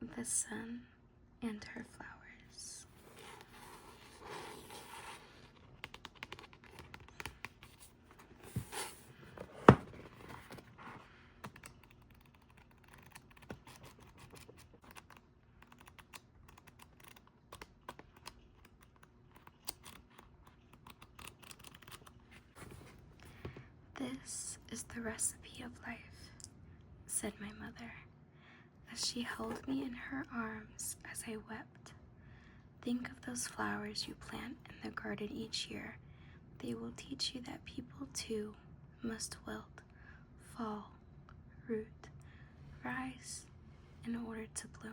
the sun and her flowers. This is the recipe of life, said my mother, as she held me in her arms as I wept. Think of those flowers you plant in the garden each year. They will teach you that people too must wilt, fall, root, rise in order to bloom.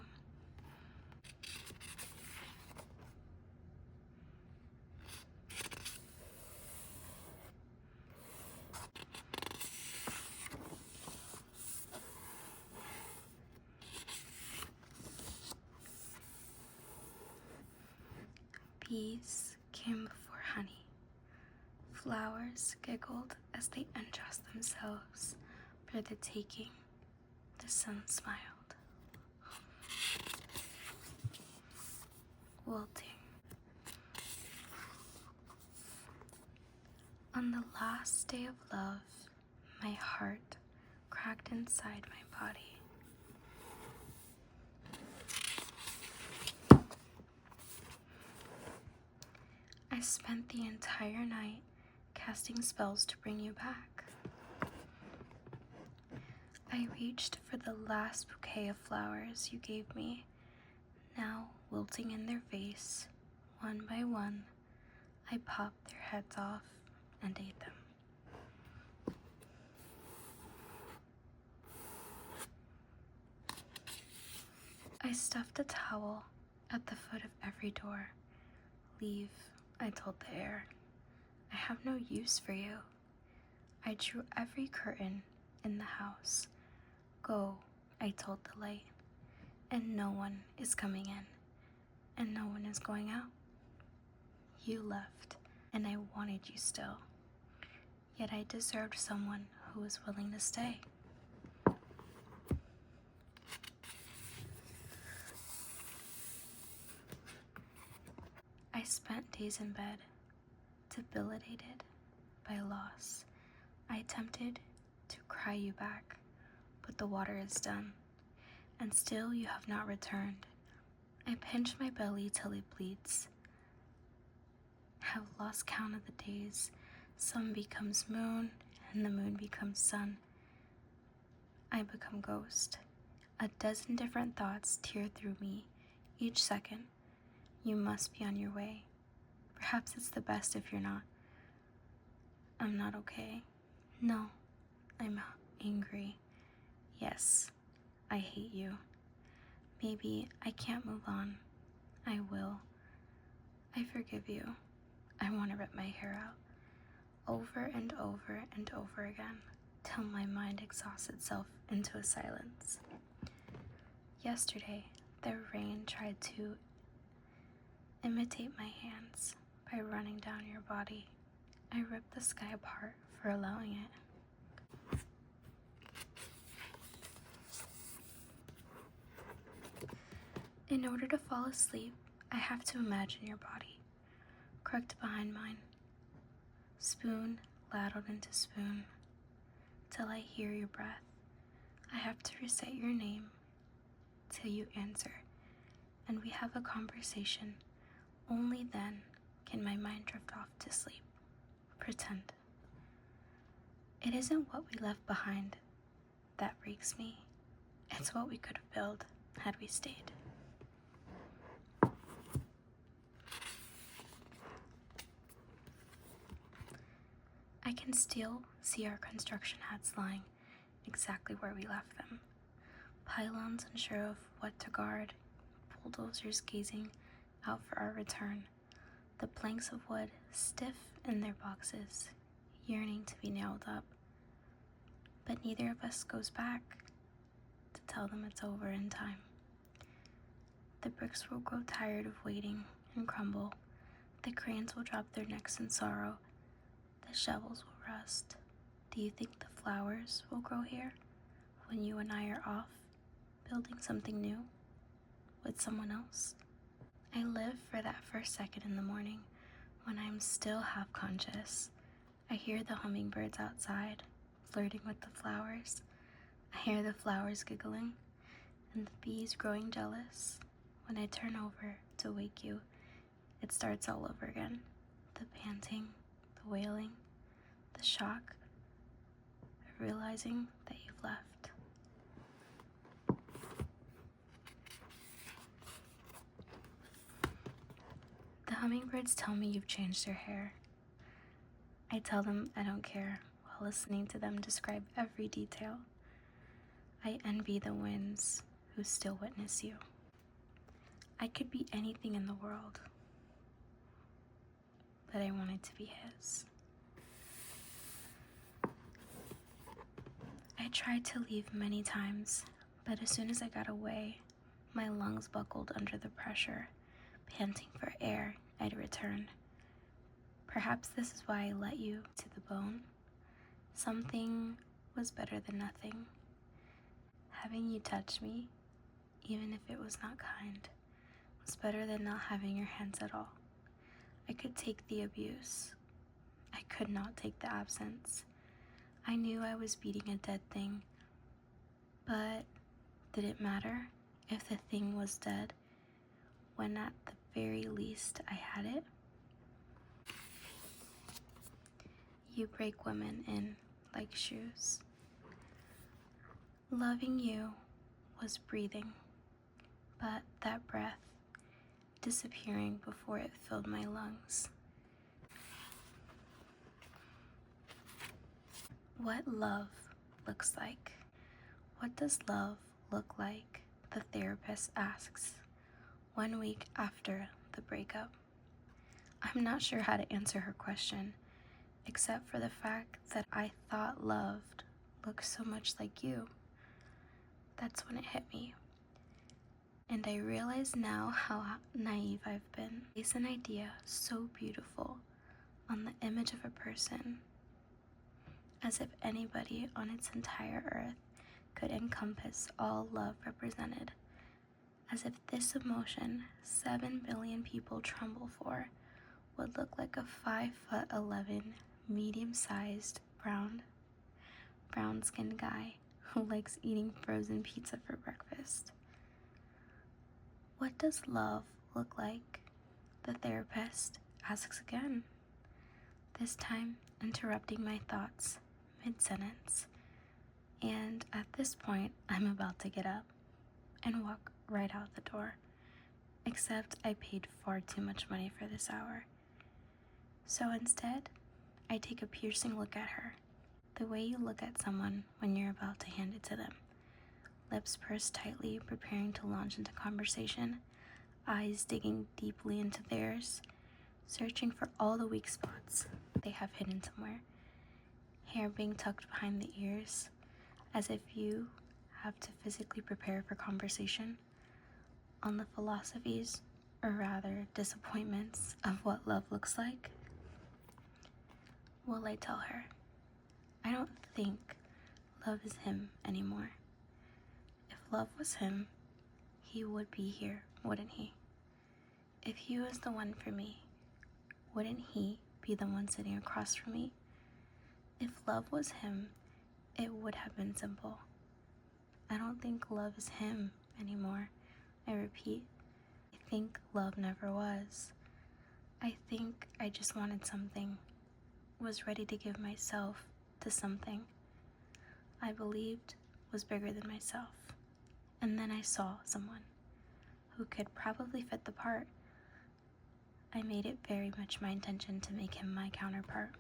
Bees came before honey. Flowers giggled as they undressed themselves for the taking. The sun smiled. Wilting. On the last day of love, my heart cracked inside my body. I spent the entire night casting spells to bring you back. I reached for the last bouquet of flowers you gave me, now wilting in their vase. One by one, I popped their heads off and ate them. I stuffed a towel at the foot of every door. Leave, I told the air. I have no use for you. I drew every curtain in the house. Go, I told the light. And no one is coming in, and no one is going out. You left, and I wanted you still. Yet I deserved someone who was willing to stay. I spent days in bed, debilitated by loss. I attempted to cry you back, but the water is done, and still you have not returned. I pinch my belly till it bleeds. Have lost count of the days. Sun becomes moon, and the moon becomes sun. I become ghost. A dozen different thoughts tear through me each second. You must be on your way. Perhaps it's the best if you're not. I'm not okay. No, I'm angry. Yes, I hate you. Maybe I can't move on. I will. I forgive you. I want to rip my hair out. Over and over and over again, till my mind exhausts itself into a silence. Yesterday, the rain tried to imitate my hands by running down your body. I ripped the sky apart for allowing it. In order to fall asleep, I have to imagine your body, crooked behind mine. Spoon ladled into spoon, till I hear your breath. I have to recite your name till you answer, and we have a conversation. Only then can my mind drift off to sleep. Pretend. It isn't what we left behind that breaks me. It's what we could have built had we stayed. I can still see our construction hats lying exactly where we left them. Pylons unsure of what to guard, bulldozers gazing out for our return, the planks of wood stiff in their boxes, yearning to be nailed up. But neither of us goes back to tell them it's over in time. The bricks will grow tired of waiting and crumble. The cranes will drop their necks in sorrow. The shovels will rust. Do you think the flowers will grow here when you and I are off, building something new? with someone else. I live for that first second in the morning when I'm still half conscious. I hear the hummingbirds outside, flirting with the flowers. I hear the flowers giggling and the bees growing jealous. When I turn over to wake you, it starts all over again. The panting, the wailing, the shock of realizing that you've left. The hummingbirds tell me you've changed your hair. I tell them I don't care while listening to them describe every detail. I envy the winds who still witness you. I could be anything in the world, but I wanted to be his. I tried to leave many times, but as soon as I got away, my lungs buckled under the pressure. Panting for air, I'd return. Perhaps this is why I let you to the bone. Something was better than nothing. Having you touch me, even if it was not kind, was better than not having your hands at all. I could take the abuse. I could not take the absence. I knew I was beating a dead thing, but did it matter if the thing was dead when at the very least I had it? You break women in like shoes. Loving you was breathing, but that breath disappearing before it filled my lungs. What love looks like. What does love look like? The therapist asks 1 week after the breakup. I'm not sure how to answer her question, except for the fact that I thought loved looked so much like you. That's when it hit me. And I realize now how naive I've been. It's an idea so beautiful on the image of a person, as if anybody on its entire earth could encompass all love represented, as if this emotion 7 billion people tremble for would look like a 5'11" medium-sized brown-skinned guy who likes eating frozen pizza for breakfast. What does love look like? The therapist asks again, this time interrupting my thoughts mid-sentence. And at this point, I'm about to get up and walk right out the door, except I paid far too much money for this hour. So instead, I take a piercing look at her, the way you look at someone when you're about to hand it to them. Lips pursed tightly, preparing to launch into conversation, eyes digging deeply into theirs, searching for all the weak spots they have hidden somewhere, hair being tucked behind the ears, as if you have to physically prepare for conversation on the philosophies, or rather disappointments, of what love looks like. Will I tell her? I don't think love is him anymore. If love was him, he would be here, wouldn't he? If he was the one for me, wouldn't he be the one sitting across from me? If love was him, it would have been simple. I don't think love is him anymore. I repeat, I think love never was. I think I just wanted something, was ready to give myself to something I believed was bigger than myself. And then I saw someone who could probably fit the part. I made it very much my intention to make him my counterpart.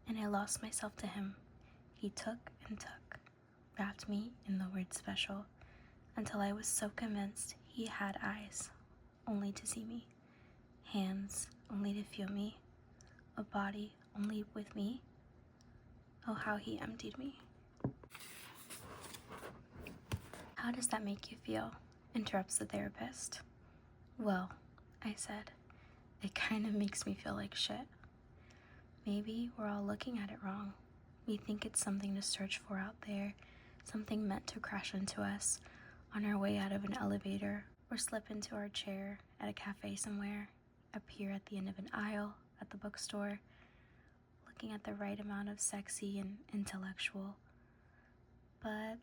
And I lost myself to him. He took and took, wrapped me in the word special, until I was so convinced he had eyes, only to see me, hands, only to feel me, a body only with me. Oh, how he emptied me. How does that make you feel? Interrupts the therapist. Well, I said, it kind of makes me feel like shit. Maybe we're all looking at it wrong. We think it's something to search for out there, something meant to crash into us, on our way out of an elevator, or slip into our chair at a cafe somewhere, appear at the end of an aisle at the bookstore, looking at the right amount of sexy and intellectual. But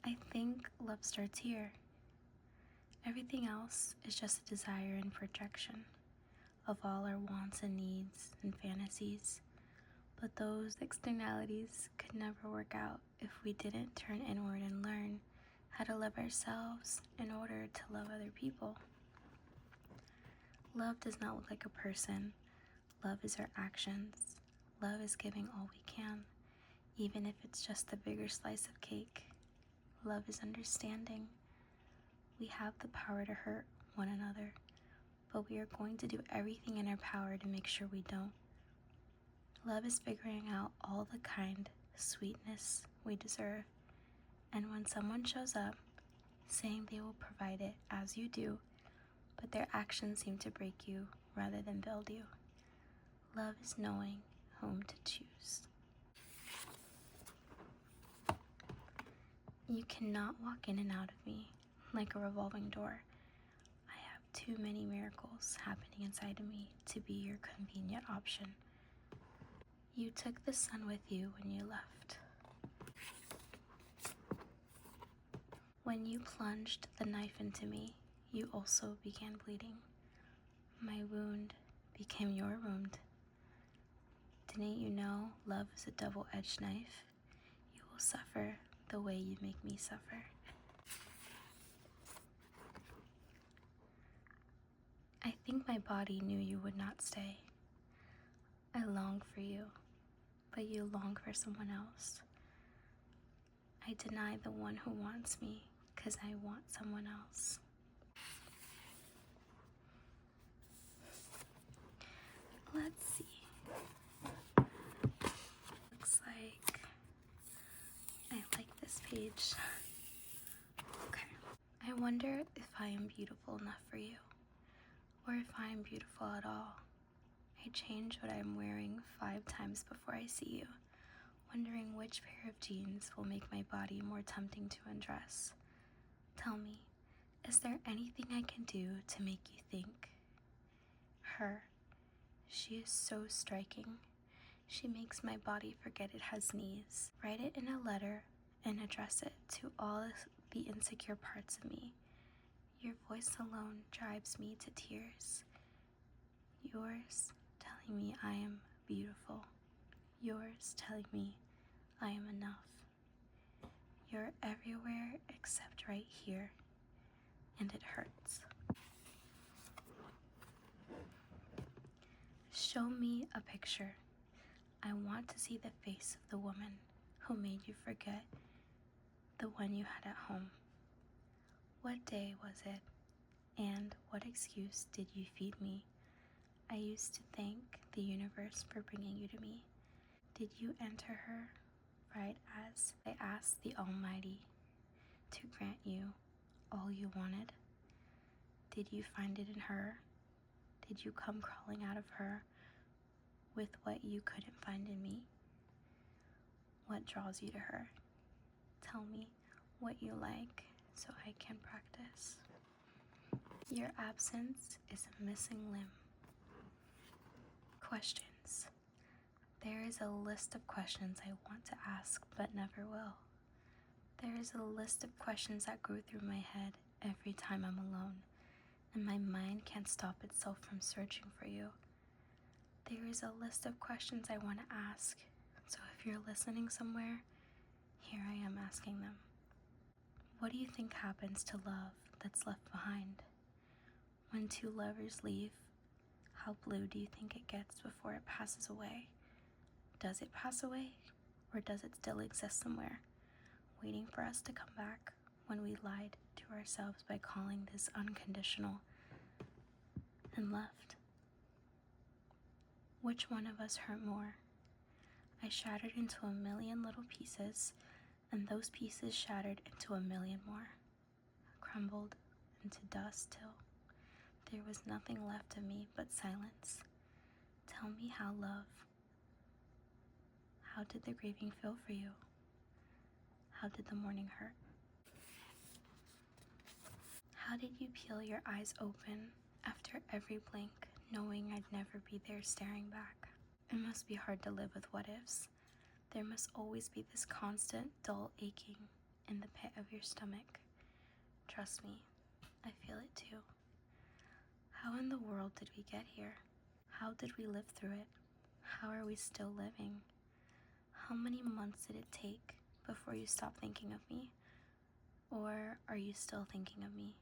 I think love starts here. Everything else is just a desire and projection of all our wants and needs and fantasies. But those externalities could never work out if we didn't turn inward and learn how to love ourselves in order to love other people. Love does not look like a person. Love is our actions. Love is giving all we can, even if it's just a bigger slice of cake. Love is understanding. We have the power to hurt one another, but we are going to do everything in our power to make sure we don't. Love is figuring out all the kind sweetness we deserve, and when someone shows up, saying they will provide it as you do, but their actions seem to break you rather than build you. Love is knowing whom to choose. You cannot walk in and out of me like a revolving door. I have too many miracles happening inside of me to be your convenient option. You took the sun with you when you left. When you plunged the knife into me, you also began bleeding. My wound became your wound. Didn't you know love is a double-edged knife? You will suffer the way you make me suffer. I think my body knew you would not stay. I long for you, but you long for someone else. I deny the one who wants me because I want someone else. Let's see. Looks like I like this page. Okay. I wonder if I am beautiful enough for you, or if I am beautiful at all. I change what I'm wearing 5 times before I see you, wondering which pair of jeans will make my body more tempting to undress. Tell me, is there anything I can do to make you think? Her. She is so striking. She makes my body forget it has knees. Write it in a letter and address it to all the insecure parts of me. Your voice alone drives me to tears. Yours telling me I am beautiful. Yours telling me I am enough. You're everywhere except right here, and it hurts. Show me a picture. I want to see the face of the woman who made you forget the one you had at home. What day was it, and what excuse did you feed me? I used to thank the universe for bringing you to me. Did you enter her right as I asked the Almighty to grant you all you wanted? Did you find it in her? Did you come crawling out of her with what you couldn't find in me? What draws you to her? Tell me what you like so I can practice. Your absence is a missing limb. Questions. There is a list of questions I want to ask but never will. There is a list of questions that go through my head every time I'm alone, and my mind can't stop itself from searching for you. There is a list of questions I want to ask, so if you're listening somewhere, here I am asking them. What do you think happens to love that's left behind? When 2 lovers leave, how blue do you think it gets before it passes away? Does it pass away, or does it still exist somewhere, waiting for us to come back when we lied to ourselves by calling this unconditional and left? Which one of us hurt more? I shattered into a million little pieces, and those pieces shattered into a million more, crumbled into dust till there was nothing left of me but silence. Tell me how did the grieving feel for you? How did the mourning hurt? How did you peel your eyes open after every blink, knowing I'd never be there staring back? It must be hard to live with what ifs. There must always be this constant, dull aching in the pit of your stomach. Trust me, I feel it too. How in the world did we get here? How did we live through it? How are we still living? How many months did it take before you stopped thinking of me? Or are you still thinking of me?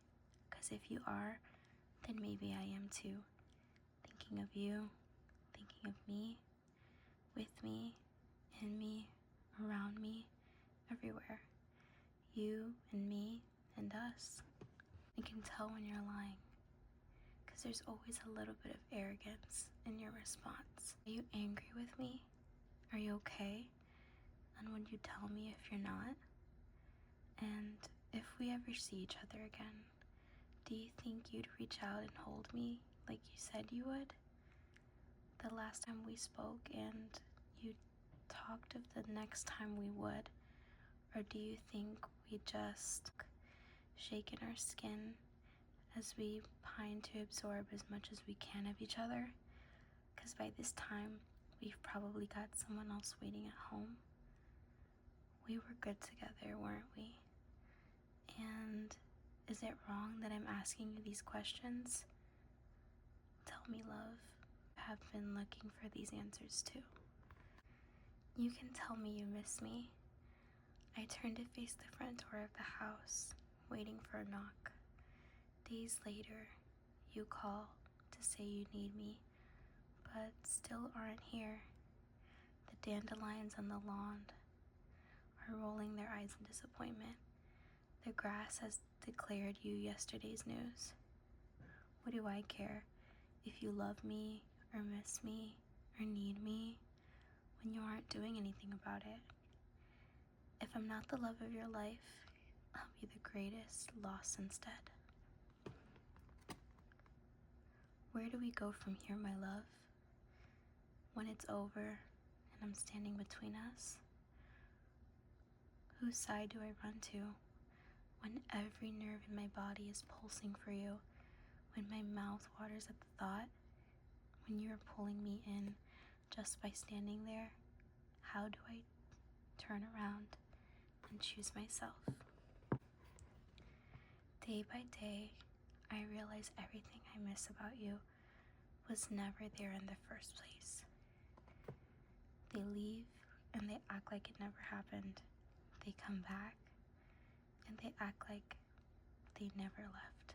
Because if you are, then maybe I am too. Thinking of you, thinking of me, with me, in me, around me, everywhere. You and me and us. I can tell when you're lying, because there's always a little bit of arrogance in your response. Are you angry with me? Are you okay? And would you tell me if you're not? And if we ever see each other again, do you think you'd reach out and hold me like you said you would? The last time we spoke and you talked of the next time we would? Or do you think we just shake in our skin as we pine to absorb as much as we can of each other? Because by this time, we've probably got someone else waiting at home. We were good together, weren't we? And is it wrong that I'm asking you these questions? Tell me, love. I have been looking for these answers too. You can tell me you miss me. I turned to face the front door of the house, waiting for a knock. Days later, you call to say you need me, but still aren't here. The dandelions on the lawn are rolling their eyes in disappointment. The grass has declared you yesterday's news. What do I care if you love me or miss me or need me when you aren't doing anything about it? If I'm not the love of your life, I'll be the greatest loss instead. Where do we go from here, my love? When it's over and I'm standing between us? Whose side do I run to when every nerve in my body is pulsing for you? When my mouth waters at the thought? When you're pulling me in just by standing there? How do I turn around and choose myself? Day by day, I realize everything I miss about you was never there in the first place. They leave and they act like it never happened. They come back and they act like they never left.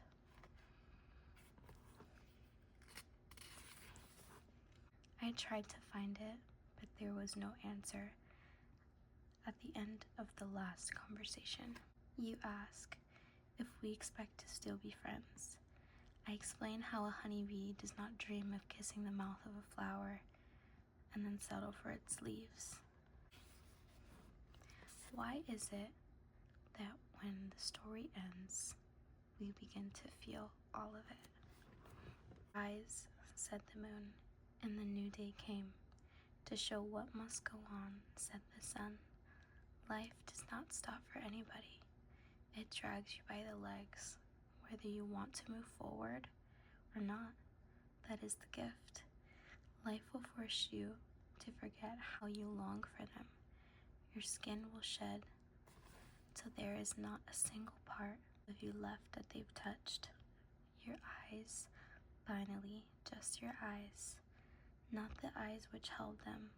I tried to find it, but there was no answer. At the end of the last conversation, you ask if we expect to still be friends. I explain how a honeybee does not dream of kissing the mouth of a flower and then settle for its leaves. Why is it that when the story ends, we begin to feel all of it? Rise, said the moon, and the new day came. To show what must go on, said the sun. Life does not stop for anybody. It drags you by the legs, whether you want to move forward or not. That is the gift. Life will force you to forget how you long for them. Your skin will shed till there is not a single part of you left that they've touched. Your eyes, finally, just your eyes, not the eyes which held them.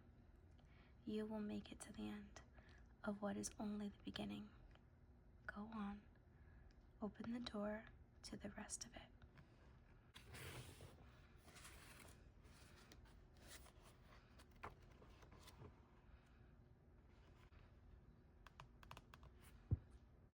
You will make it to the end of what is only the beginning. Go on. Open the door to the rest of it.